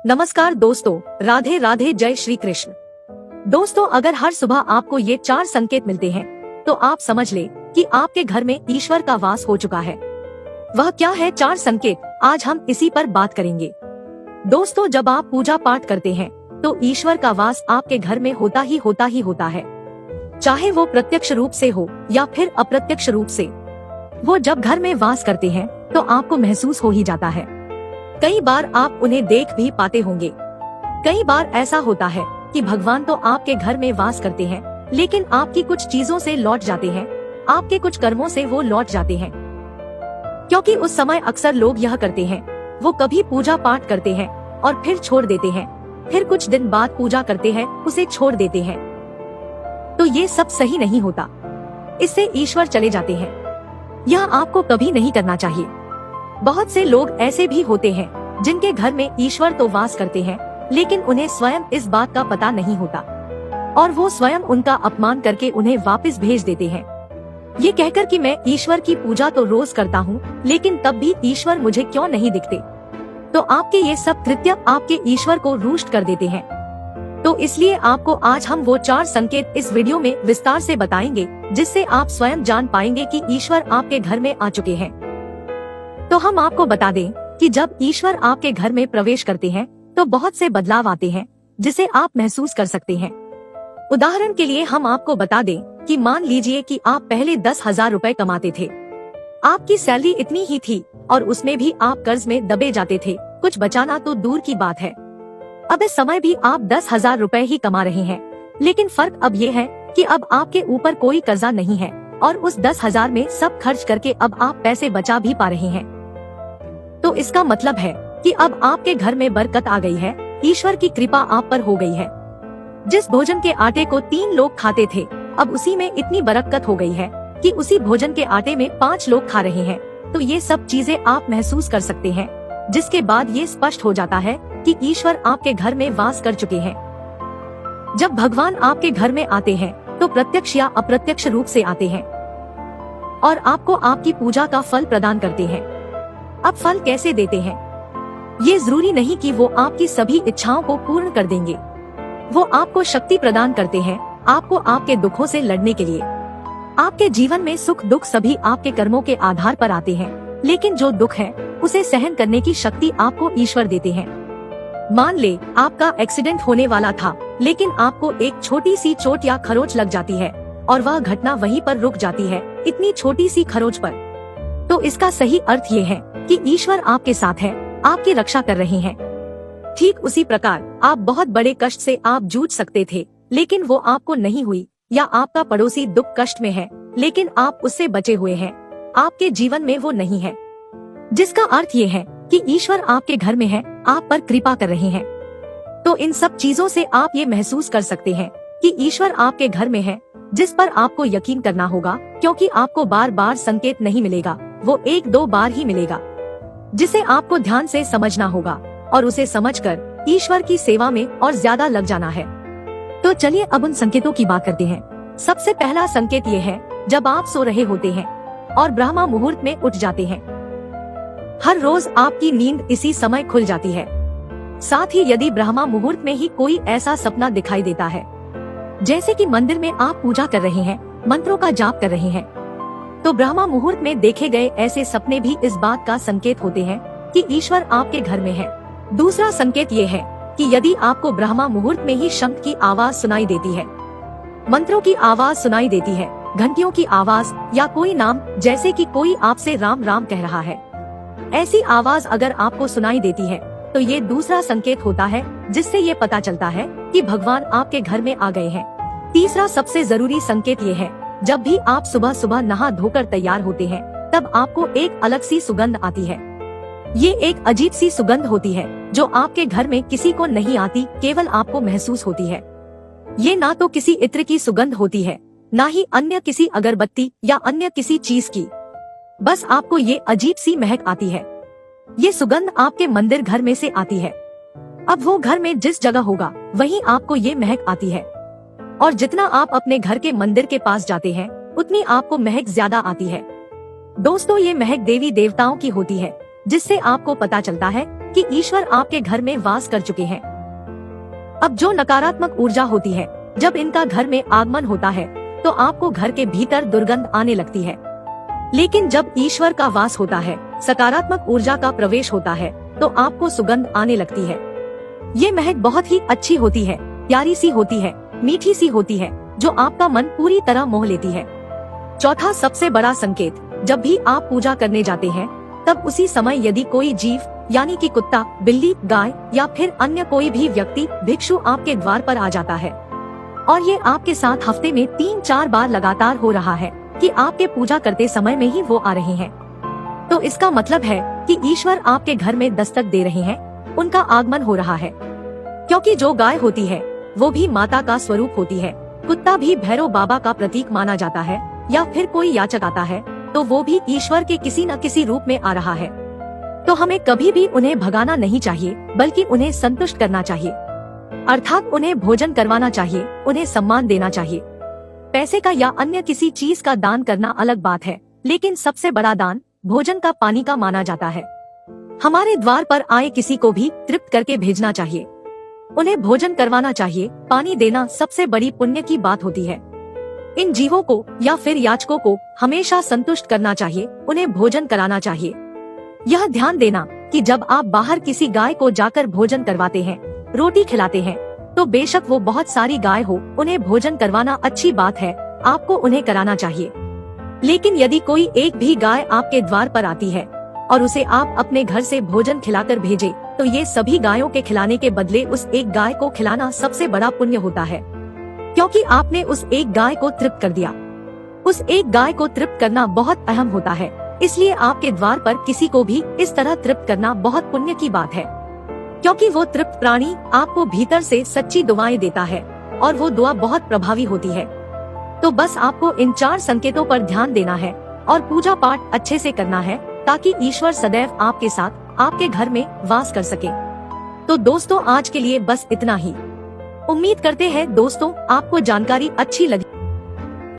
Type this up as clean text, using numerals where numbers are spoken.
नमस्कार दोस्तों, राधे राधे, जय श्री कृष्ण। दोस्तों, अगर हर सुबह आपको ये 4 संकेत मिलते हैं तो आप समझ ले कि आपके घर में ईश्वर का वास हो चुका है। वह क्या है 4 संकेत, आज हम इसी पर बात करेंगे। दोस्तों, जब आप पूजा पाठ करते हैं तो ईश्वर का वास आपके घर में होता ही होता है, चाहे वो प्रत्यक्ष रूप से हो या फिर अप्रत्यक्ष रूप से। वो जब घर में वास करते हैं तो आपको महसूस हो ही जाता है। कई बार आप उन्हें देख भी पाते होंगे। कई बार ऐसा होता है कि भगवान तो आपके घर में वास करते हैं, लेकिन आपकी कुछ चीजों से लौट जाते हैं, आपके कुछ कर्मों से वो लौट जाते हैं। क्योंकि उस समय अक्सर लोग यह करते हैं, वो कभी पूजा पाठ करते हैं और फिर छोड़ देते हैं, फिर कुछ दिन बाद पूजा करते हैं, उसे छोड़ देते हैं। तो ये सब सही नहीं होता, इससे ईश्वर चले जाते हैं। यह आपको कभी नहीं करना चाहिए। बहुत से लोग ऐसे भी होते हैं जिनके घर में ईश्वर तो वास करते हैं, लेकिन उन्हें स्वयं इस बात का पता नहीं होता और वो स्वयं उनका अपमान करके उन्हें वापस भेज देते हैं, ये कहकर कि मैं ईश्वर की पूजा तो रोज करता हूँ, लेकिन तब भी ईश्वर मुझे क्यों नहीं दिखते। तो आपके ये सब कृत्य आपके ईश्वर को रुष्ट कर देते हैं। तो इसलिए आपको आज हम वो 4 संकेत इस वीडियो में विस्तार से बताएंगे, जिससे आप स्वयं जान पाएंगे कि ईश्वर आपके घर में आ चुके हैं। तो हम आपको बता दें कि जब ईश्वर आपके घर में प्रवेश करते हैं तो बहुत से बदलाव आते हैं, जिसे आप महसूस कर सकते हैं। उदाहरण के लिए हम आपको बता दें कि मान लीजिए कि आप पहले 10,000 रुपए कमाते थे। आपकी सैलरी इतनी ही थी और उसमें भी आप कर्ज में दबे जाते थे, कुछ बचाना तो दूर की बात है। अब इस समय भी आप 10,000 रुपए ही कमा रहे हैं, लेकिन फर्क अब ये है कि अब आपके ऊपर कोई कर्जा नहीं है और उस 10,000 में सब खर्च करके अब आप पैसे बचा भी पा रहे हैं। तो इसका मतलब है कि अब आपके घर में बरकत आ गई है, ईश्वर की कृपा आप पर हो गई है। जिस भोजन के आटे को 3 लोग खाते थे, अब उसी में इतनी बरकत हो गई है कि उसी भोजन के आटे में 5 लोग खा रहे हैं। तो ये सब चीजें आप महसूस कर सकते हैं, जिसके बाद ये स्पष्ट हो जाता है कि ईश्वर आपके घर में वास कर चुके हैं। जब भगवान आपके घर में आते हैं तो प्रत्यक्ष या अप्रत्यक्ष रूप से आते हैं और आपको आपकी पूजा का फल प्रदान करते हैं। अब फल कैसे देते हैं? ये जरूरी नहीं कि वो आपकी सभी इच्छाओं को पूर्ण कर देंगे। वो आपको शक्ति प्रदान करते हैं, आपको आपके दुखों से लड़ने के लिए। आपके जीवन में सुख दुख सभी आपके कर्मों के आधार पर आते हैं, लेकिन जो दुख है उसे सहन करने की शक्ति आपको ईश्वर देते हैं। मान ले आपका एक्सीडेंट होने वाला था, लेकिन आपको एक छोटी सी चोट या खरोच लग जाती है और वह घटना वहीं पर रुक जाती है, इतनी छोटी सी खरोच पर। तो इसका सही अर्थ ये है कि ईश्वर आपके साथ है, आपकी रक्षा कर रहे हैं। ठीक उसी प्रकार आप बहुत बड़े कष्ट से आप जूझ सकते थे, लेकिन वो आपको नहीं हुई, या आपका पड़ोसी दुख कष्ट में है लेकिन आप उससे बचे हुए हैं, आपके जीवन में वो नहीं है। जिसका अर्थ ये है कि ईश्वर आपके घर में है, आप पर कृपा कर रहे हैं। तो इन सब चीजों से आप ये महसूस कर सकते हैं कि ईश्वर आपके घर में है, जिस पर आपको यकीन करना होगा, क्योंकि आपको बार बार संकेत नहीं मिलेगा, वो 1-2 बार ही मिलेगा, जिसे आपको ध्यान से समझना होगा और उसे समझकर ईश्वर की सेवा में और ज्यादा लग जाना है। तो चलिए अब उन संकेतों की बात करते हैं। सबसे पहला संकेत ये है, जब आप सो रहे होते हैं और ब्रह्मा मुहूर्त में उठ जाते हैं। हर रोज आपकी नींद इसी समय खुल जाती है। साथ ही यदि ब्रह्मा मुहूर्त में ही कोई ऐसा सपना दिखाई देता है, जैसे कि मंदिर में आप पूजा कर रहे हैं, मंत्रों का जाप कर रहे हैं, तो ब्रह्मा मुहूर्त में देखे गए ऐसे सपने भी इस बात का संकेत होते हैं कि ईश्वर आपके घर में है। दूसरा संकेत ये है कि यदि आपको ब्रह्मा मुहूर्त में ही शंख की आवाज सुनाई देती है, मंत्रों की आवाज सुनाई देती है, घंटियों की आवाज, या कोई नाम, जैसे कि कोई आपसे राम राम कह रहा है, ऐसी आवाज अगर आपको सुनाई देती है, तो ये दूसरा संकेत होता है, जिससे ये पता चलता है कि भगवान आपके घर में आ गए हैं। तीसरा सबसे जरूरी संकेत ये है, जब भी आप सुबह सुबह नहा धोकर तैयार होते हैं, तब आपको एक अलग सी सुगंध आती है। ये एक अजीब सी सुगंध होती है जो आपके घर में किसी को नहीं आती, केवल आपको महसूस होती है। ये ना तो किसी इत्र की सुगंध होती है, ना ही अन्य किसी अगरबत्ती या अन्य किसी चीज की, बस आपको ये अजीब सी महक आती है। ये सुगंध आपके मंदिर घर में से आती है। अब वो घर में जिस जगह होगा वहीं आपको ये महक आती है, और जितना आप अपने घर के मंदिर के पास जाते हैं, उतनी आपको महक ज्यादा आती है। दोस्तों, ये महक देवी देवताओं की होती है, जिससे आपको पता चलता है कि ईश्वर आपके घर में वास कर चुके हैं। अब जो नकारात्मक ऊर्जा होती है, जब इनका घर में आगमन होता है तो आपको घर के भीतर दुर्गंध आने लगती है। लेकिन जब ईश्वर का वास होता है, सकारात्मक ऊर्जा का प्रवेश होता है, तो आपको सुगंध आने लगती है। ये महक बहुत ही अच्छी होती है, प्यारी सी होती है, मीठी सी होती है, जो आपका मन पूरी तरह मोह लेती है। चौथा सबसे बड़ा संकेत, जब भी आप पूजा करने जाते हैं, तब उसी समय यदि कोई जीव यानी कि कुत्ता, बिल्ली, गाय या फिर अन्य कोई भी व्यक्ति भिक्षु आपके द्वार पर आ जाता है और ये आपके साथ हफ्ते में 3-4 बार लगातार हो रहा है कि आपके पूजा करते समय में ही वो आ रहे हैं, तो इसका मतलब है कि ईश्वर आपके घर में दस्तक दे रहे हैं, उनका आगमन हो रहा है। क्योंकि जो गाय होती है वो भी माता का स्वरूप होती है, कुत्ता भी भैरव बाबा का प्रतीक माना जाता है, या फिर कोई याचक आता है तो वो भी ईश्वर के किसी न किसी रूप में आ रहा है। तो हमें कभी भी उन्हें भगाना नहीं चाहिए, बल्कि उन्हें संतुष्ट करना चाहिए, अर्थात उन्हें भोजन करवाना चाहिए, उन्हें सम्मान देना चाहिए। पैसे का या अन्य किसी चीज का दान करना अलग बात है, लेकिन सबसे बड़ा दान भोजन का, पानी का माना जाता है। हमारे द्वार पर आए किसी को भी तृप्त करके भेजना चाहिए, उन्हें भोजन करवाना चाहिए, पानी देना सबसे बड़ी पुण्य की बात होती है। इन जीवों को या फिर याचकों को हमेशा संतुष्ट करना चाहिए, उन्हें भोजन कराना चाहिए। यह ध्यान देना कि जब आप बाहर किसी गाय को जाकर भोजन करवाते हैं, रोटी खिलाते हैं, तो बेशक वो बहुत सारी गाय हो, उन्हें भोजन करवाना अच्छी बात है, आपको उन्हें कराना चाहिए। लेकिन यदि कोई एक भी गाय आपके द्वार पर आती है और उसे आप अपने घर से भोजन खिलाकर भेजे, तो ये सभी गायों के खिलाने के बदले उस एक गाय को खिलाना सबसे बड़ा पुण्य होता है, क्योंकि आपने उस एक गाय को तृप्त कर दिया। उस एक गाय को तृप्त करना बहुत अहम होता है, इसलिए आपके द्वार पर किसी को भी इस तरह तृप्त करना बहुत पुण्य की बात है, क्योंकि वो तृप्त प्राणी आपको भीतर से सच्ची दुआएं देता है और वो दुआ बहुत प्रभावी होती है। तो बस आपको इन 4 संकेतों पर ध्यान देना है और पूजा पाठ अच्छे से करना है, ताकि ईश्वर सदैव आपके साथ, आपके घर में वास कर सके। तो दोस्तों, आज के लिए बस इतना ही। उम्मीद करते हैं दोस्तों आपको जानकारी अच्छी लगी।